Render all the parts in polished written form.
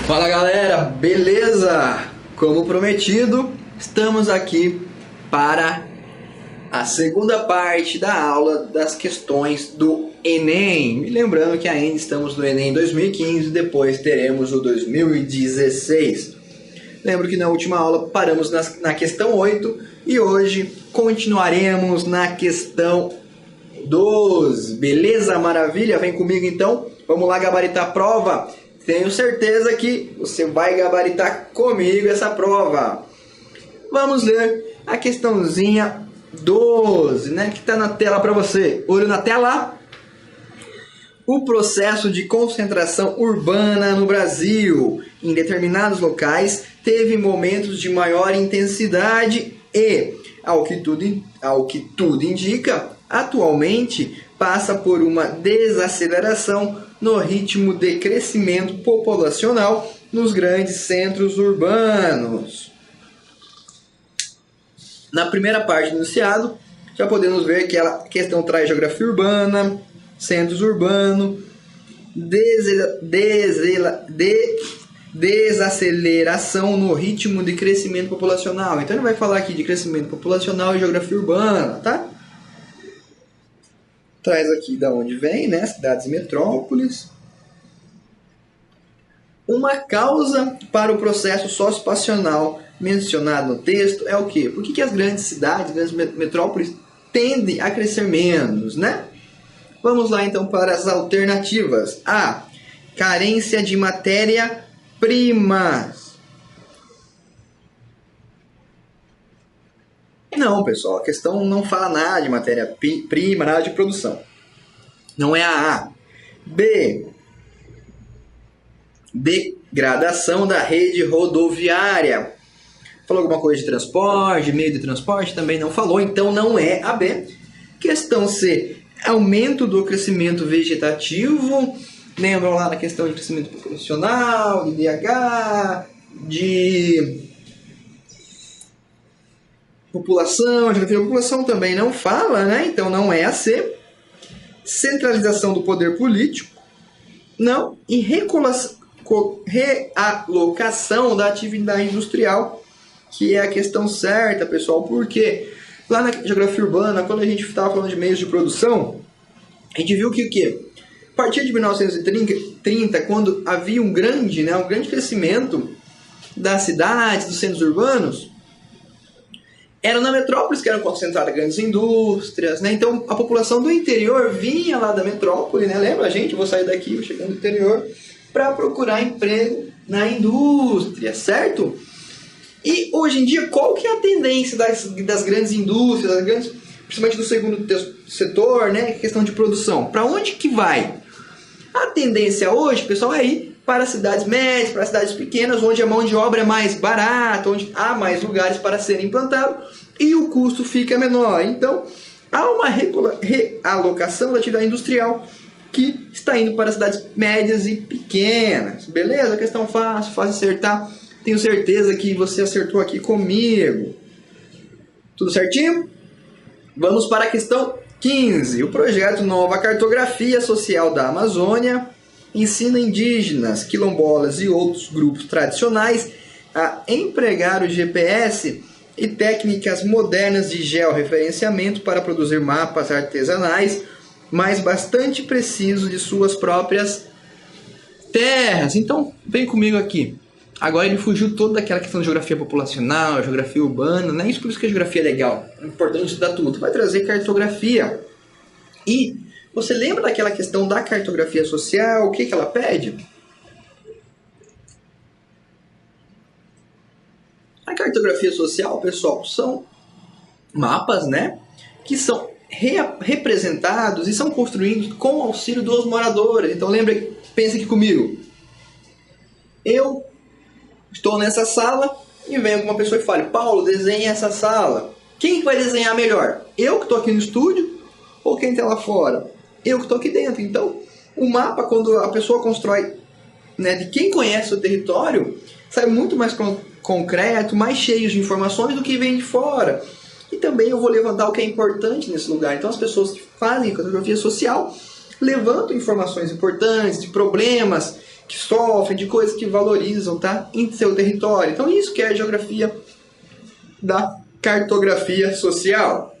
Fala galera, beleza? Como prometido, estamos aqui para a segunda parte da aula das questões do Enem. E lembrando que ainda estamos no Enem 2015, depois teremos o 2016. Lembro que na última aula paramos na questão 8 e hoje continuaremos na questão 12. Beleza? Maravilha? Vem comigo então, vamos lá gabaritar a prova. Tenho certeza que você vai gabaritar comigo essa prova. Vamos ler a questãozinha 12, né, que está na tela para você. Olho na tela. O processo de concentração urbana no Brasil, em determinados locais, teve momentos de maior intensidade e, ao que tudo indica, atualmente passa por uma desaceleração no ritmo de crescimento populacional nos grandes centros urbanos. Na primeira parte do enunciado, já podemos ver que a questão traz geografia urbana, centros urbanos, desaceleração no ritmo de crescimento populacional. Então ele vai falar aqui de crescimento populacional e geografia urbana, tá? Traz aqui da onde vem, né? Cidades e metrópoles. Uma causa para o processo socioespacial mencionado no texto é o quê? Por que as grandes cidades, grandes metrópoles tendem a crescer menos, né? Vamos lá então para as alternativas. A. Carência de matéria-primas. Não, pessoal, a questão não fala nada de matéria-prima, nada de produção. Não é a A. B. Degradação da rede rodoviária. Falou alguma coisa de transporte, meio de transporte? Também não falou, então não é a B. Questão C. Aumento do crescimento vegetativo. Lembram lá na questão de crescimento populacional, de IDH, de população, a população também não fala, né? Então não é a C. Centralização do poder político, não. E realocação da atividade industrial, que é a questão certa, pessoal. Porque lá na geografia urbana, quando a gente estava falando de meios de produção, a gente viu que o quê? A partir de 1930, quando havia um grande crescimento das cidades, dos centros urbanos, era na metrópole que eram concentradas grandes indústrias, né? Então a população do interior vinha lá da metrópole, né? Lembra, gente? Vou sair daqui, vou chegar no interior para procurar emprego na indústria, certo? E hoje em dia, qual que é a tendência das grandes indústrias, principalmente do segundo setor, né? Questão de produção. Para onde que vai? A tendência hoje, pessoal, é ir para cidades médias, para cidades pequenas, onde a mão de obra é mais barata, onde há mais lugares para serem implantados e o custo fica menor. Então, há uma realocação da atividade industrial que está indo para cidades médias e pequenas. Beleza? Questão fácil acertar. Tenho certeza que você acertou aqui comigo. Tudo certinho? Vamos para a questão 15. O projeto Nova Cartografia Social da Amazônia ensina indígenas, quilombolas e outros grupos tradicionais a empregar o GPS e técnicas modernas de georreferenciamento para produzir mapas artesanais, mas bastante precisos de suas próprias terras. Então, vem comigo aqui. Agora ele fugiu todo daquela questão de geografia populacional, geografia urbana, né? Isso por isso que a geografia é legal. É importante estudar tudo. Vai trazer cartografia. E você lembra daquela questão da cartografia social? O que ela pede? A cartografia social, pessoal, são mapas, né, que são representados e são construídos com o auxílio dos moradores. Então pense aqui comigo. Eu estou nessa sala e vem uma pessoa e fala: Paulo, desenha essa sala. Quem vai desenhar melhor? Eu que estou aqui no estúdio ou quem está lá fora? Eu que estou aqui dentro. Então, o mapa, quando a pessoa constrói, né, de quem conhece o território, sai muito mais concreto, mais cheio de informações do que vem de fora. E também eu vou levantar o que é importante nesse lugar. Então, as pessoas que fazem cartografia social levantam informações importantes de problemas que sofrem, de coisas que valorizam, tá? Em seu território. Então isso que é a geografia da cartografia social.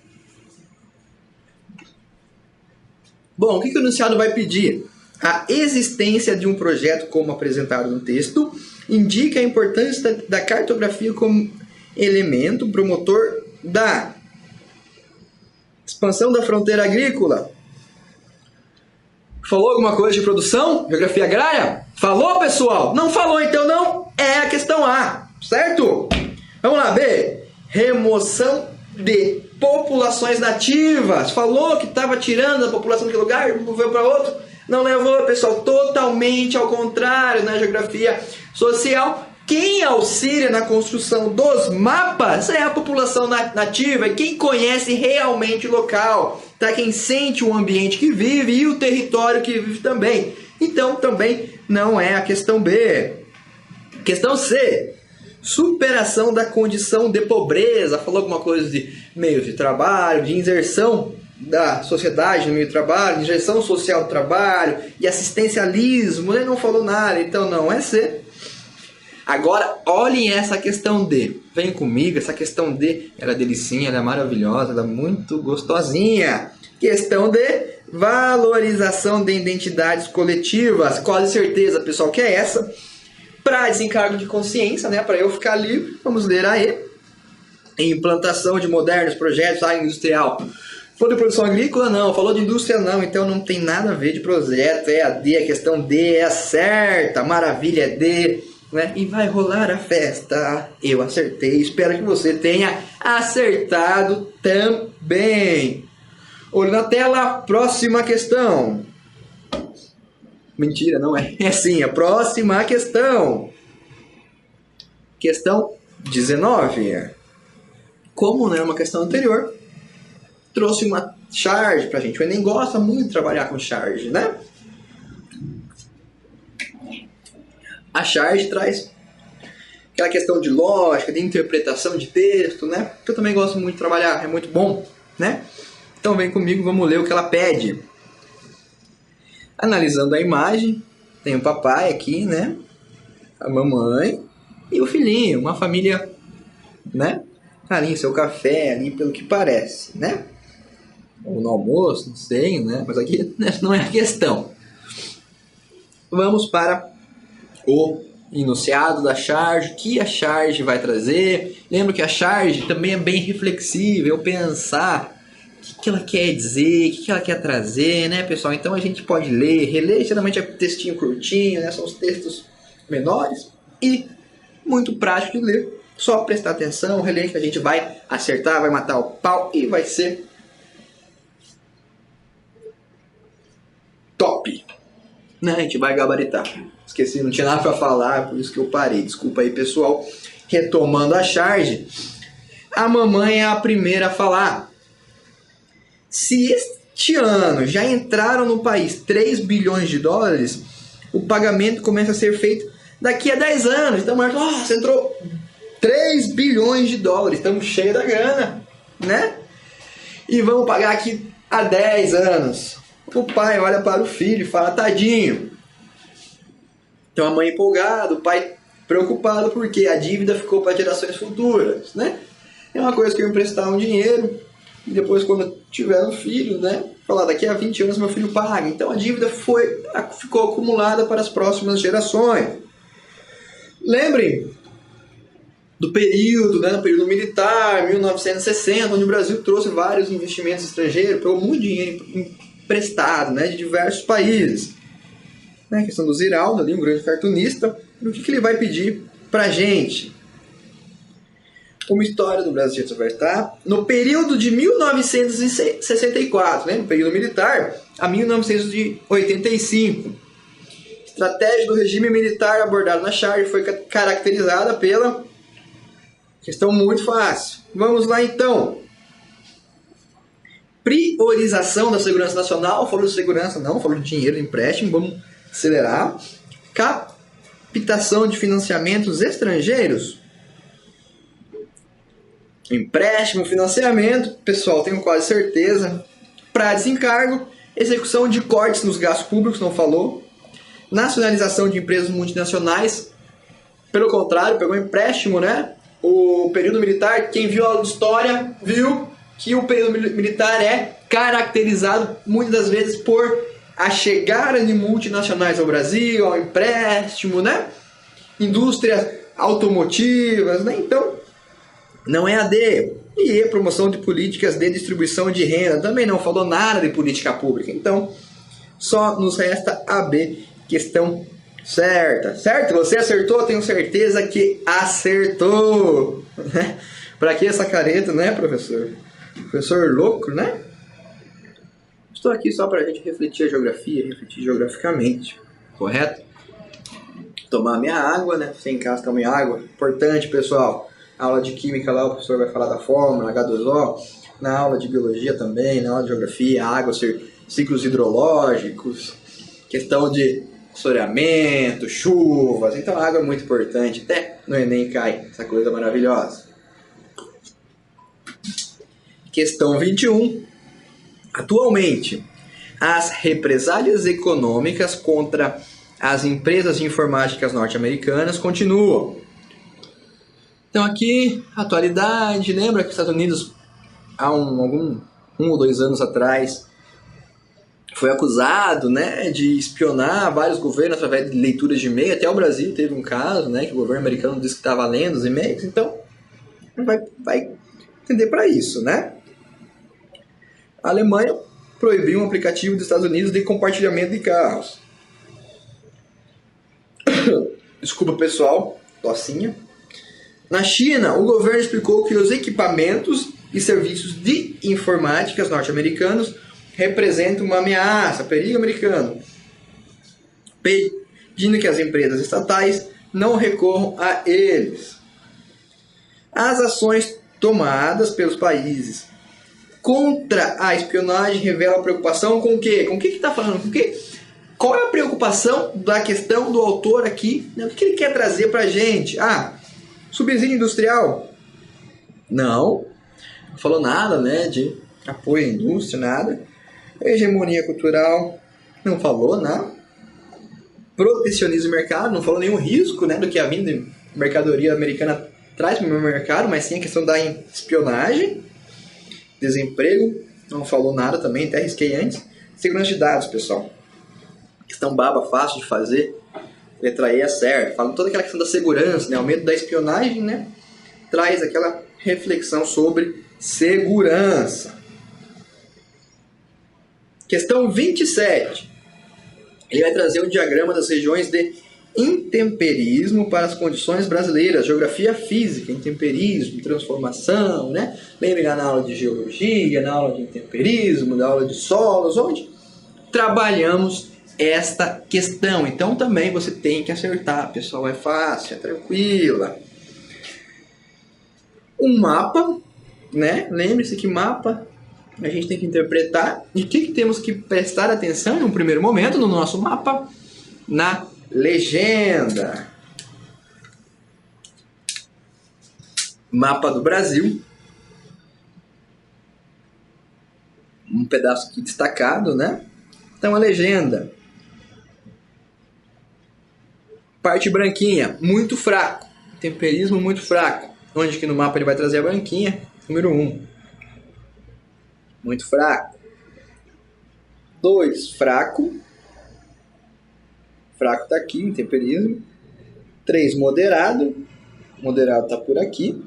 Bom, o que o enunciado vai pedir? A existência de um projeto como apresentado no texto indica a importância da cartografia como elemento promotor da expansão da fronteira agrícola. Falou alguma coisa de produção? Geografia agrária? Falou, pessoal? Não falou, então não é a questão A, certo? Vamos lá, B. Remoção de populações nativas. Falou que estava tirando a população daquele lugar, moveu para outro. Não levou, pessoal, totalmente ao contrário. Na geografia social, quem auxilia na construção dos mapas é a população nativa, quem conhece realmente o local, tá? Quem sente o ambiente que vive e o território que vive também. Então, também não é a questão B. Questão C. Superação da condição de pobreza. Falou alguma coisa de meios de trabalho, de inserção da sociedade no meio de trabalho, de inserção social do trabalho e assistencialismo. Ele não falou nada, então não é C. Agora, olhem essa questão D. Vem comigo, essa questão D, ela é delicinha, ela é maravilhosa, ela é muito gostosinha. Questão D, valorização de identidades coletivas. Quase certeza, pessoal, que é essa. Para desencargo de consciência, né? Para eu ficar livre, vamos ler aí. Implantação de modernos projetos área industrial. Falou de produção agrícola? Não. Falou de indústria? Não. Então não tem nada a ver de projeto. É a D, a questão D é a certa. Maravilha, é D. Né? E vai rolar a festa. Eu acertei. Espero que você tenha acertado também. Olho na tela. Próxima questão. Mentira, não é. É sim, a próxima questão. Questão 19. Como não é uma questão anterior, trouxe uma charge pra gente. O Enem gosta muito de trabalhar com charge, né? A charge traz aquela questão de lógica, de interpretação de texto, né? Que eu também gosto muito de trabalhar, é muito bom, né? Então vem comigo, vamos ler o que ela pede. Analisando a imagem, tem o papai aqui, né? A mamãe e o filhinho, uma família, né? Ali em seu café, ali pelo que parece, né? Ou no almoço, não sei, né? Mas aqui não é a questão. Vamos para o enunciado da charge, o que a charge vai trazer. Lembra que a charge também é bem reflexiva, eu pensar o que ela quer dizer, o que ela quer trazer, né, pessoal? Então a gente pode ler, reler, geralmente é textinho curtinho, né? São os textos menores e muito prático de ler. Só prestar atenção, reler que a gente vai acertar, vai matar o pau e vai ser top. Né? A gente vai gabaritar. Esqueci, não tinha nada para falar, por isso que eu parei. Desculpa aí, pessoal. Retomando a charge, a mamãe é a primeira a falar. Se este ano já entraram no país 3 bilhões de dólares, o pagamento começa a ser feito daqui a 10 anos. Então, nossa, entrou 3 bilhões de dólares, estamos cheios da grana, né? E vamos pagar aqui há 10 anos. O pai olha para o filho e fala, tadinho. Então a mãe empolgada, o pai preocupado porque a dívida ficou para gerações futuras, né? É uma coisa que eu emprestar um dinheiro e depois quando tiver um filho, né? Falar, daqui a 20 anos meu filho paga. Então a dívida ficou acumulada para as próximas gerações. Lembrem do período, né? No período militar, 1960, onde o Brasil trouxe vários investimentos estrangeiros, pegou muito dinheiro emprestado, né? De diversos países. A questão do Ziraldo, ali, um grande cartunista, o que ele vai pedir pra gente? Uma história do Brasil vai estar no período de 1964, né? No período militar, a 1985. Estratégia do regime militar abordada na charge foi caracterizada pela questão muito fácil. Vamos lá então. Priorização da segurança nacional, falou de segurança, não, falou de dinheiro, empréstimo, vamos acelerar. Captação de financiamentos estrangeiros. Empréstimo, financiamento, pessoal, tenho quase certeza. Para desencargo, execução de cortes nos gastos públicos, não falou. nacionalização de empresas multinacionais. Pelo contrário, pegou empréstimo, né? O período militar, quem viu a aula de história, viu que o período militar é caracterizado muitas das vezes por a chegada de multinacionais ao Brasil, ao empréstimo, né? Indústrias automotivas, né? Então, não é AD. E promoção de políticas de distribuição de renda, também não falou nada de política pública. Então, só nos resta AB, questão certa. Certo? Você acertou? Tenho certeza que acertou. Para que essa careta, né, professor? Professor louco, né? Estou aqui só para a gente refletir a geografia, refletir geograficamente, correto? Tomar minha água, né? Sem casa, tome água. Importante, pessoal. Na aula de química lá o professor vai falar da fórmula, H2O. Na aula de biologia também, na aula de geografia, água, ciclos hidrológicos, questão de assoreamento, chuvas. Então a água é muito importante. Até no Enem cai essa coisa maravilhosa. Questão 21. Atualmente, as represálias econômicas contra as empresas de informáticas norte-americanas continuam. Então aqui, atualidade, lembra que os Estados Unidos, há um ou 2 anos atrás, foi acusado, né, de espionar vários governos através de leituras de e-mail. Até o Brasil teve um caso, né, que o governo americano disse que estava lendo os e-mails. Então, vai entender para isso, né? A Alemanha proibiu um aplicativo dos Estados Unidos de compartilhamento de carros. Desculpa, pessoal, tossinha. Na China, o governo explicou que os equipamentos e serviços de informáticas norte-americanos representam uma ameaça, perigo americano, pedindo que as empresas estatais não recorram a eles. As ações tomadas pelos países contra a espionagem revelam preocupação com o quê? Com o que está falando? Com o quê? Qual é a preocupação da questão do autor aqui? O que ele quer trazer para a gente? Subsídio industrial? Não falou nada, né, de apoio à indústria, nada. Hegemonia cultural? Não falou nada. Protecionismo de mercado? Não falou nenhum risco, né, do que a vinda de mercadoria americana traz para o meu mercado, mas sim a questão da espionagem. Desemprego? Não falou nada também, até risquei antes. Segurança de dados, pessoal. Questão baba, fácil de fazer. Letra E é certo. Fala toda aquela questão da segurança, né? O medo da espionagem, né? Traz aquela reflexão sobre segurança. Questão 27. Ele vai trazer um diagrama das regiões de intemperismo para as condições brasileiras. Geografia física, intemperismo, transformação, né? Lembra na aula de geologia, na aula de intemperismo, na aula de solos, onde trabalhamos esta questão. Então também você tem que acertar, pessoal, é fácil, é tranquila. Um mapa, né? Lembre-se que mapa a gente tem que interpretar. E o que temos que prestar atenção em um primeiro momento no nosso mapa? Na legenda. Mapa do Brasil. Um pedaço aqui destacado, né? Então a legenda. Parte branquinha, muito fraco. Temperismo muito fraco. Onde que no mapa ele vai trazer a branquinha? Número 1. Muito fraco. 2, fraco. Fraco está aqui, intemperismo. 3, moderado. Moderado está por aqui.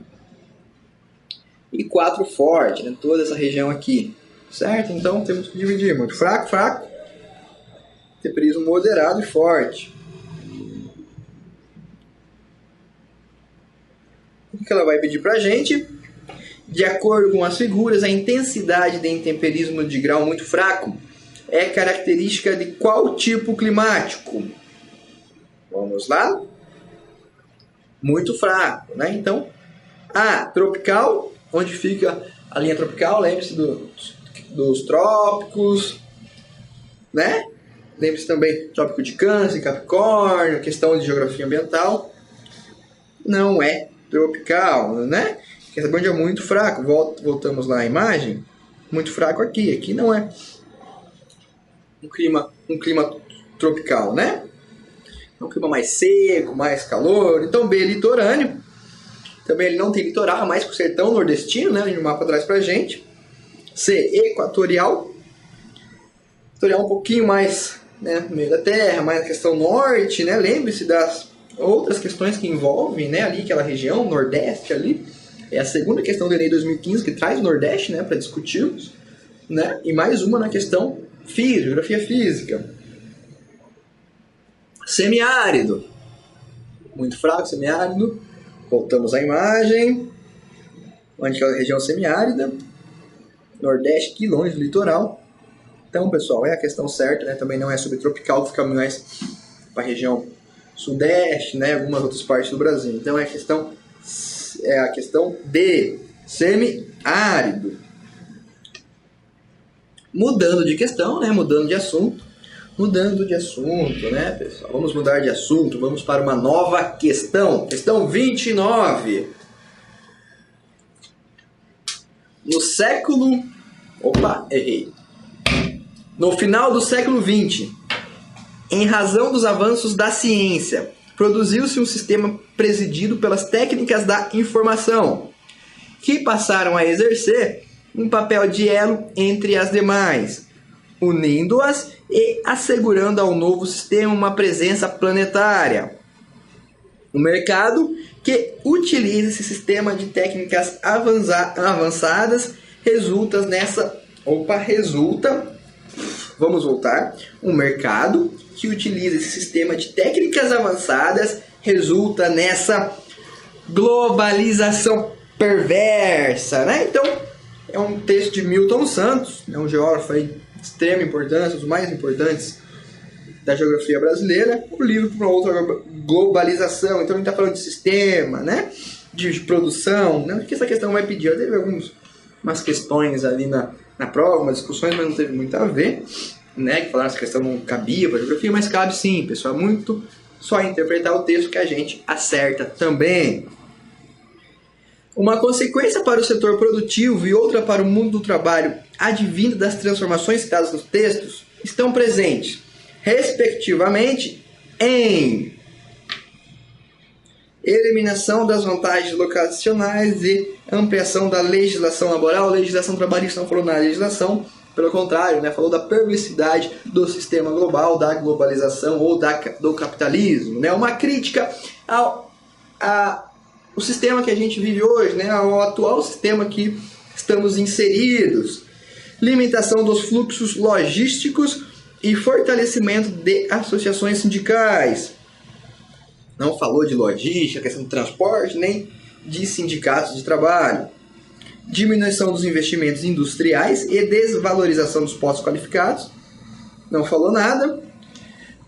E 4, forte, né? Toda essa região aqui. Certo? Então temos que dividir. Muito fraco, fraco. Temperismo moderado e forte. O que ela vai pedir para a gente? De acordo com as figuras, a intensidade de intemperismo de grau muito fraco é característica de qual tipo climático? Vamos lá? Muito fraco, né? Então, tropical, onde fica a linha tropical, lembre-se dos trópicos, né? Lembre-se também do Trópico de Câncer, Capricórnio, questão de geografia ambiental. Não é tropical, né? Quer saber onde é muito fraco? Voltamos lá à imagem. Muito fraco aqui. Aqui não é um clima tropical, né? É um clima mais seco, mais calor. Então B, litorâneo. Também ele não tem litoral, é mais pro sertão nordestino, né? O mapa traz pra gente. C, equatorial. Equatorial um pouquinho mais, né, no meio da terra, mais na questão norte, né? Lembre-se das outras questões que envolvem, né, ali aquela região, nordeste ali. É a segunda questão do Enem 2015 que traz o nordeste, né, para discutirmos, né? E mais uma na questão física, geografia física. Semiárido. Muito fraco, semiárido. Voltamos à imagem. Onde é a região semiárida. Nordeste, aqui longe do litoral. Então, pessoal, é a questão certa, né? Também não é subtropical, fica mais para a região sudeste, né? Algumas outras partes do Brasil. Então, é a questão D, semiárido. Mudando de questão, né? Mudando de assunto, né, pessoal? Vamos mudar de assunto, vamos para uma nova questão. Questão 29. No século... Opa, errei. No final do século XX, em razão dos avanços da ciência, produziu-se um sistema presidido pelas técnicas da informação, que passaram a exercer um papel de elo entre as demais, unindo-as e assegurando ao novo sistema uma presença planetária. O mercado que utiliza esse sistema de técnicas avançadas resulta... Vamos voltar. O mercado que utiliza esse sistema de técnicas avançadas resulta nessa globalização perversa, né? Então, é um texto de Milton Santos, é um geógrafo aí de extrema importância, um dos mais importantes da geografia brasileira. O livro para outra globalização. Então, a gente está falando de sistema, né? De produção, né? O que essa questão vai pedir? Teve umas questões ali na prova, umas discussões, mas não teve muito a ver, né? Que falaram que essa questão não cabia para a geografia, mas cabe sim, pessoal. É muito só interpretar o texto que a gente acerta também. Uma consequência para o setor produtivo e outra para o mundo do trabalho advindo das transformações citadas nos textos estão presentes, respectivamente, em eliminação das vantagens locacionais e ampliação da legislação laboral. Legislação trabalhista não falou na legislação, pelo contrário, né, falou da perversidade do sistema global, da globalização ou do capitalismo, né, uma crítica ao sistema que a gente vive hoje, né, ao atual sistema que estamos inseridos. Limitação dos fluxos logísticos e fortalecimento de associações sindicais. Não falou de logística, questão de transporte, nem de sindicatos de trabalho. Diminuição dos investimentos industriais e desvalorização dos postos qualificados. Não falou nada.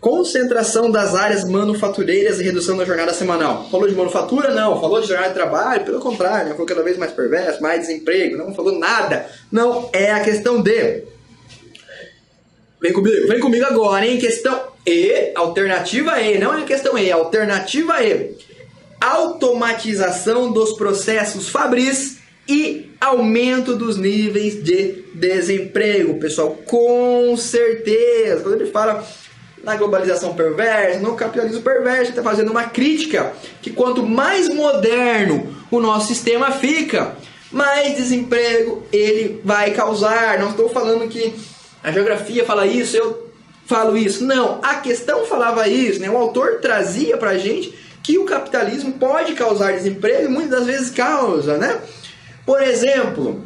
Concentração das áreas manufatureiras e redução da jornada semanal. Falou de manufatura? Não. Falou de jornada de trabalho? Pelo contrário, né? Falou cada vez mais perverso, mais desemprego. Não falou nada. Não é a questão D. Vem comigo agora, hein? Questão E, alternativa E. Não é a questão E, alternativa E. Automatização dos processos fabris e aumento dos níveis de desemprego. Pessoal, com certeza. Quando ele fala na globalização perversa, no capitalismo perverso, ele está fazendo uma crítica que quanto mais moderno o nosso sistema fica, mais desemprego ele vai causar. Não estou falando que a geografia fala isso, eu falo isso. Não, a questão falava isso, né? O autor trazia pra gente que o capitalismo pode causar desemprego e muitas das vezes causa, né? Por exemplo,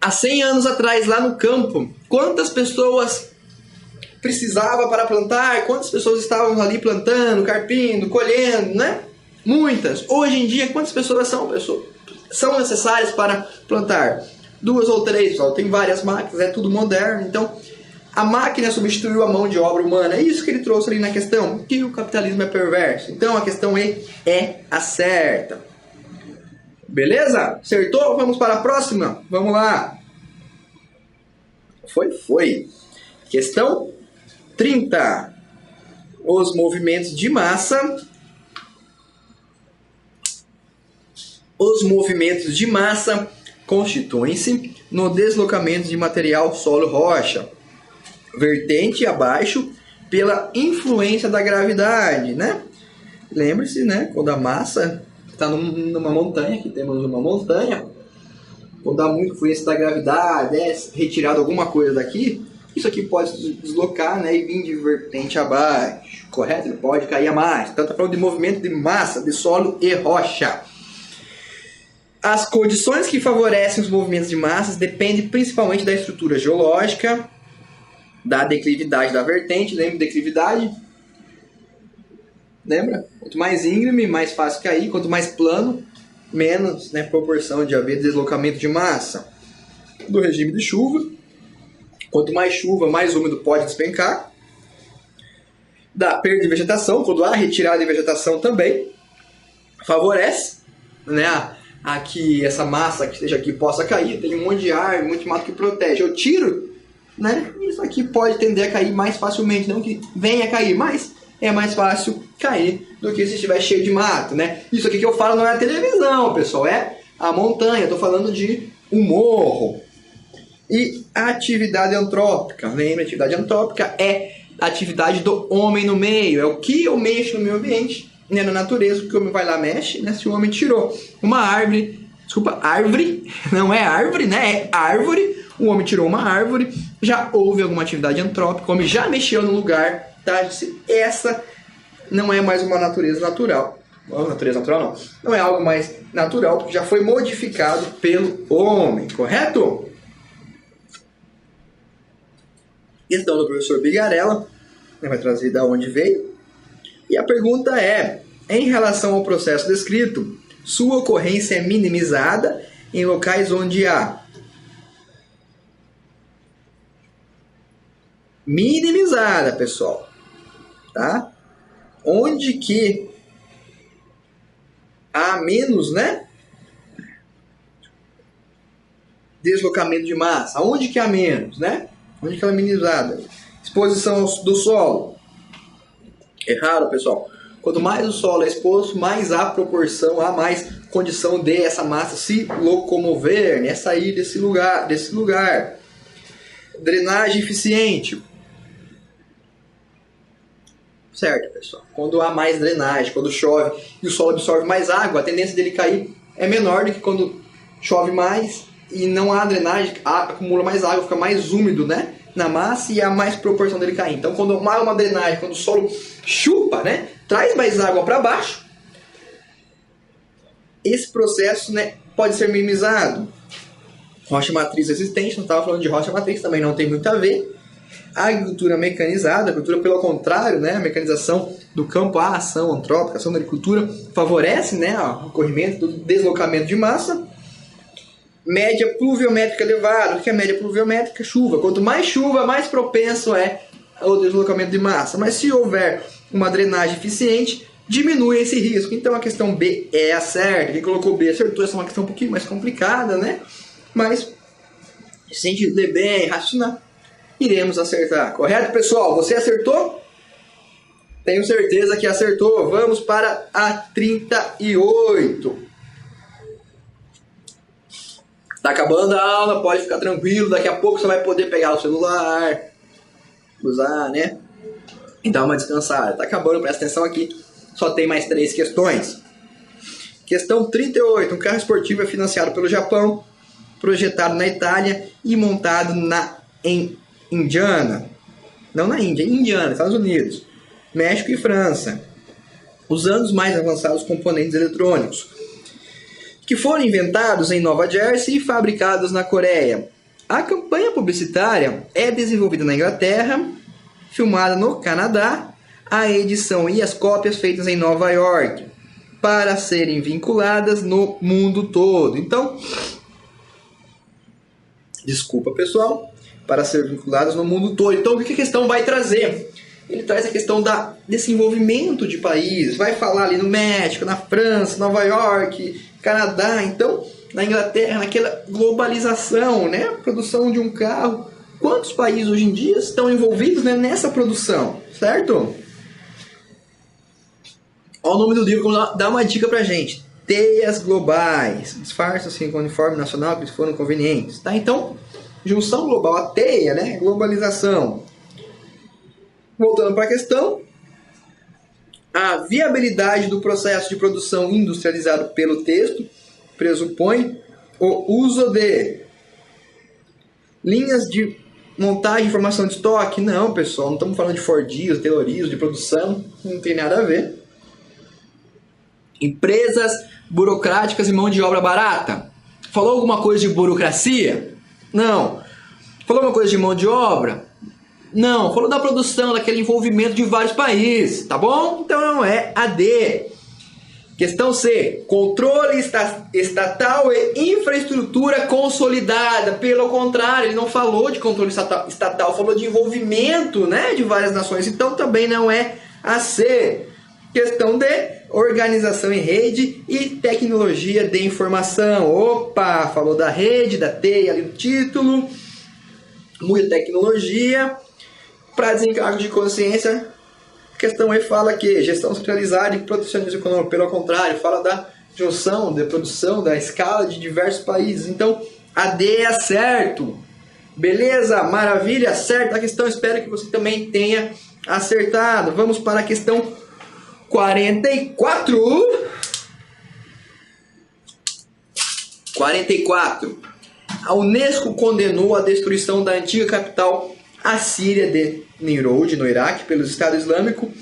há 100 anos atrás, lá no campo, quantas pessoas precisava para plantar? Quantas pessoas estavam ali plantando, carpindo, colhendo, né? Muitas. Hoje em dia, quantas pessoas são necessárias para plantar? 2 ou 3, pessoal. Tem várias máquinas, é tudo moderno. Então, a máquina substituiu a mão de obra humana. É isso que ele trouxe ali na questão, que o capitalismo é perverso. Então, a questão E é a certa. Beleza? Acertou? Vamos para a próxima? Vamos lá. Foi. Questão 30. Os movimentos de massa. Os movimentos de massa constituem-se no deslocamento de material solo-rocha, vertente abaixo, pela influência da gravidade, né? Lembre-se, né? Quando a massa está numa montanha, aqui temos uma montanha, quando há muita influência da gravidade, é retirado alguma coisa daqui, isso aqui pode se deslocar, né, e vir de vertente abaixo, correto? Ele pode cair a mais. Então está falando de movimento de massa, de solo e rocha. As condições que favorecem os movimentos de massas dependem principalmente da estrutura geológica, da declividade da vertente. Lembra de declividade? Lembra? Quanto mais íngreme, mais fácil cair. Quanto mais plano, menos, né, proporção de haver deslocamento de massa. Do regime de chuva. Quanto mais chuva, mais úmido pode despencar. Da perda de vegetação. Quando há retirada de vegetação também favorece, né, a que essa massa que esteja aqui possa cair. Tem um monte de árvore, muito mato que protege. Eu tiro, né, isso aqui pode tender a cair mais facilmente. Não que venha a cair, mas é mais fácil cair do que se estiver cheio de mato, né? Isso aqui que eu falo não é a televisão, pessoal, é a montanha. Estou falando de um morro. E a atividade antrópica, lembra? A atividade antrópica é a atividade do homem no meio. É o que eu mexo no meio ambiente, né, na natureza, o que o homem vai lá mexe, né? Se o homem tirou uma árvore, árvore, não é árvore, né? É árvore. O homem tirou uma árvore, já houve alguma atividade antrópica, o homem já mexeu no lugar, tá? Essa não é mais uma natureza natural. Não, natureza natural não é algo mais natural, porque já foi modificado pelo homem, correto? Questão do professor Bigarella, vai trazer da onde veio. E a pergunta é, em relação ao processo descrito, sua ocorrência é minimizada em locais onde há minimizada, pessoal, tá? Onde que há menos, né, deslocamento de massa, onde que há menos, né? Onde que ela é minimizada? Exposição do solo. Errado, pessoal. Quanto mais o solo é exposto, mais há proporção, há mais condição de essa massa se locomover, né? Sair desse lugar. Drenagem eficiente. Certo, pessoal. Quando há mais drenagem, quando chove e o solo absorve mais água, a tendência dele cair é menor do que quando chove mais e não há drenagem, acumula mais água, fica mais úmido, né, na massa e há mais proporção dele cair. Então, quando há uma drenagem, quando o solo chupa, né, traz mais água para baixo, esse processo, né, pode ser minimizado. Rocha matriz resistente, não estava falando de rocha matriz, também não tem muito a ver. A agricultura mecanizada, a agricultura, pelo contrário, né, a mecanização do campo, a ação antrópica, a ação da agricultura, favorece, né, o ocorrimento do deslocamento de massa. Média pluviométrica elevada. O que é média pluviométrica? Chuva. Quanto mais chuva, mais propenso é o deslocamento de massa. Mas se houver uma drenagem eficiente, diminui esse risco. Então a questão B é a certa. Quem colocou B acertou. Essa é uma questão um pouquinho mais complicada, né? Mas se a gente ler bem, raciocinar, iremos acertar. Correto, pessoal? Você acertou? Tenho certeza que acertou. Vamos para a 38. Tá acabando a aula, pode ficar tranquilo. Daqui a pouco você vai poder pegar o celular, usar, né? E dar uma descansada. Tá acabando, presta atenção aqui. Só tem mais 3 questões. Questão 38. Um carro esportivo é financiado pelo Japão, projetado na Itália e montado em Indiana. Não na Índia, em Indiana, Estados Unidos, México e França, usando os mais avançados componentes eletrônicos, que foram inventados em Nova Jersey e fabricados na Coreia. A campanha publicitária é desenvolvida na Inglaterra, filmada no Canadá, a edição e as cópias feitas em Nova York, para serem vinculadas no mundo todo. Então, desculpa, pessoal, para ser vinculadas no mundo todo. Então, o que a questão vai trazer? Ele traz a questão do desenvolvimento de países. Vai falar ali no México, na França, Nova York, Canadá. Então, na Inglaterra, naquela globalização, né? Produção de um carro. Quantos países hoje em dia estão envolvidos, né, nessa produção? Certo? Olha o nome do livro, como dá uma dica pra gente. Teias globais. Disfarça-se com o uniforme nacional que foram convenientes. Tá? Então, junção global, a teia, né? Globalização. Voltando para a questão, a viabilidade do processo de produção industrializado pelo texto pressupõe o uso de linhas de montagem e formação de estoque. Não, pessoal, não estamos falando de fordias, teorias de produção, não tem nada a ver. Empresas burocráticas e mão de obra barata. Falou alguma coisa de burocracia? Não. Falou alguma coisa de mão de obra? Não. Falou da produção, daquele envolvimento de vários países, tá bom? Então não é a D. Questão C. Controle estatal e infraestrutura consolidada. Pelo contrário, ele não falou de controle estatal, falou de envolvimento, né, de várias nações. Então também não é a C. Questão D. Organização em rede e tecnologia de informação. Opa, falou da rede, da T ali no título. Muita tecnologia. Para desencargo de consciência, a questão E fala que gestão centralizada e protecionismo econômico. Pelo contrário, fala da junção, da produção, da escala de diversos países. Então, a D é certo. Beleza? Maravilha? Certa a questão. Espero que você também tenha acertado. Vamos para a questão 44. 44. A Unesco condenou a destruição da antiga capital assíria de Nimrud, no Iraque, pelo Estado Islâmico,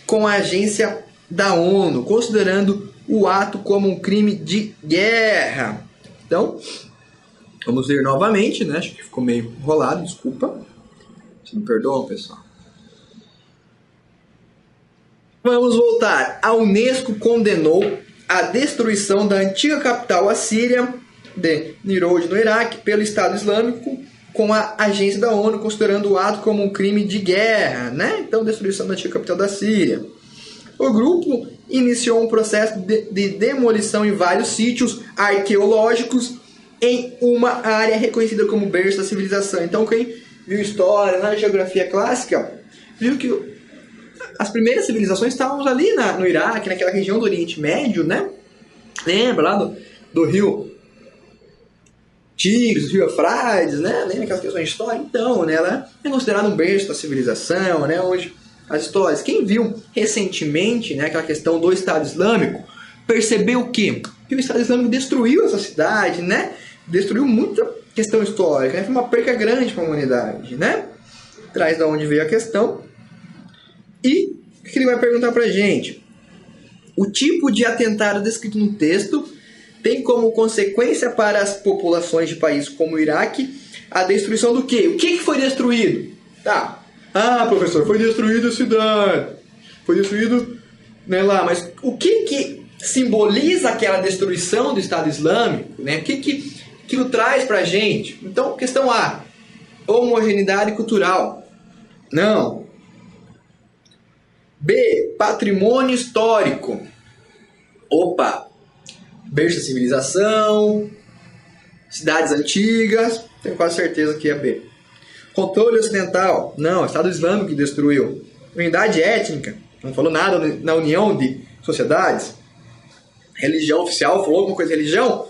com a agência da ONU, considerando o ato como um crime de guerra. Então, vamos ver novamente, né? Acho que ficou meio enrolado, desculpa. Vocês me perdoam, pessoal. Vamos voltar. A Unesco condenou a destruição da antiga capital assíria de Nimrud, no Iraque, pelo Estado Islâmico, com a agência da ONU, considerando o ato como um crime de guerra, né? Então, destruição da antiga capital da Síria. O grupo iniciou um processo de demolição em vários sítios arqueológicos em uma área reconhecida como berço da civilização. Então, quem viu história, na geografia clássica, viu que as primeiras civilizações estavam ali no Iraque, naquela região do Oriente Médio, né? Lembra lá do rio Tigres, Rio Eufrates, né? Lembra aquelas questões de história? Então, né? Ela é considerada um berço da civilização, né? Onde as histórias. Quem viu recentemente, né, aquela questão do Estado Islâmico, percebeu o quê? Que o Estado Islâmico destruiu essa cidade, né? Destruiu muita questão histórica, né? Foi uma perca grande para a humanidade, né? Traz de onde veio a questão. E o que ele vai perguntar para a gente? O tipo de atentado descrito no texto tem como consequência para as populações de países como o Iraque a destruição do quê? O que foi destruído? Tá. Ah, professor, foi destruída a cidade. Foi destruído, né, lá. Mas o que simboliza aquela destruição do Estado Islâmico? Né? O que aquilo traz para a gente? Então, questão A. Homogeneidade cultural. Não. B. Patrimônio histórico. Opa. Berço da civilização, cidades antigas, tenho quase certeza que é B. Controle ocidental, não, Estado Islâmico que destruiu. Unidade étnica, não falou nada na união de sociedades. Religião oficial, falou alguma coisa de religião?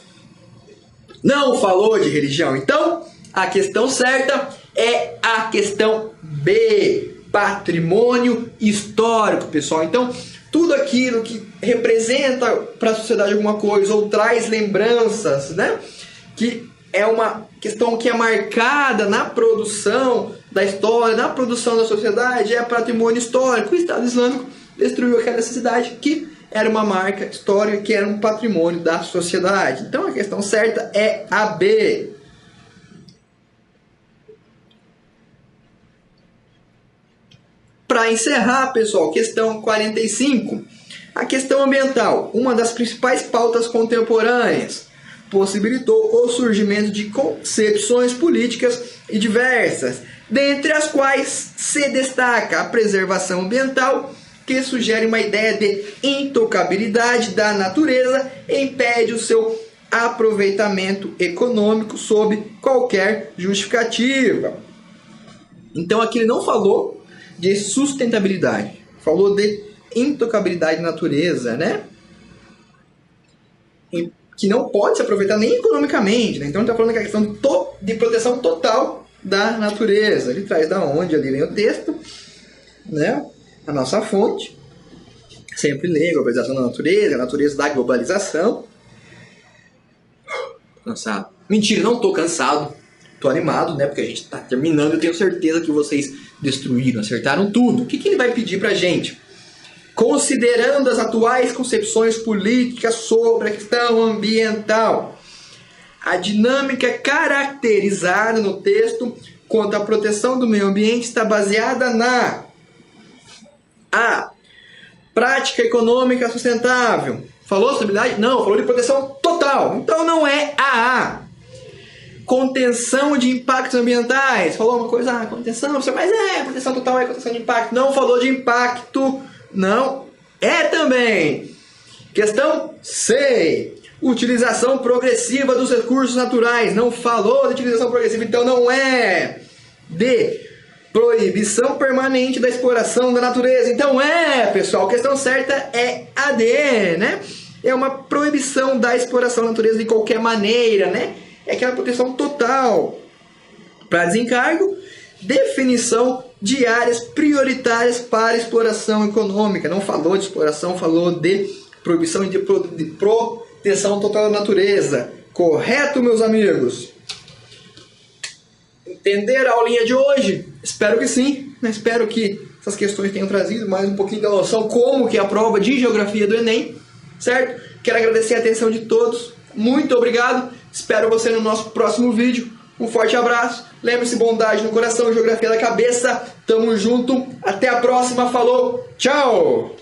Não falou de religião. Então, a questão certa é a questão B, patrimônio histórico, pessoal. Então, tudo aquilo que representa para a sociedade alguma coisa ou traz lembranças, né? Que é uma questão que é marcada na produção da história, na produção da sociedade, é patrimônio histórico. O Estado Islâmico destruiu aquela cidade que era uma marca histórica, que era um patrimônio da sociedade. Então a questão certa é a B. Para encerrar, pessoal, questão 45. A questão ambiental, uma das principais pautas contemporâneas, possibilitou o surgimento de concepções políticas e diversas, dentre as quais se destaca a preservação ambiental, que sugere uma ideia de intocabilidade da natureza e impede o seu aproveitamento econômico sob qualquer justificativa. Então aqui ele não falou de sustentabilidade, falou de intocabilidade da natureza, né? Que não pode se aproveitar nem economicamente, né? Então ele está falando da questão de proteção total da natureza. Ele traz da onde ali vem o texto. né? A nossa fonte. Sempre lê globalização da natureza, a natureza da globalização. Cansado. Mentira, não tô cansado. Tô animado, né? Porque a gente tá terminando. Eu tenho certeza que vocês destruíram, acertaram tudo. O que ele vai pedir pra gente? Considerando as atuais concepções políticas sobre a questão ambiental, a dinâmica caracterizada no texto quanto à proteção do meio ambiente está baseada na A. Prática econômica sustentável. Falou sobre habilidade? Não, falou de proteção total. Então não é a. Contenção de impactos ambientais. Falou uma coisa, contenção, mas proteção total é contenção de impacto. Não falou de impacto. Não é também. Questão C. Utilização progressiva dos recursos naturais. Não falou de utilização progressiva, então não é. D. Proibição permanente da exploração da natureza. Então pessoal, a questão certa é a D, né? É uma proibição da exploração da natureza de qualquer maneira, né? É aquela proteção total. Para desencargo, definição de áreas prioritárias para exploração econômica. Não falou de exploração, falou de proibição e de proteção total da natureza. Correto, meus amigos? Entenderam a aulinha de hoje? Espero que sim. Espero que essas questões tenham trazido mais um pouquinho da noção como que é a prova de geografia do Enem. Certo? Quero agradecer a atenção de todos. Muito obrigado. Espero você no nosso próximo vídeo. Um forte abraço. Lembre-se, bondade no coração, geografia da cabeça. Tamo junto. Até a próxima. Falou. Tchau.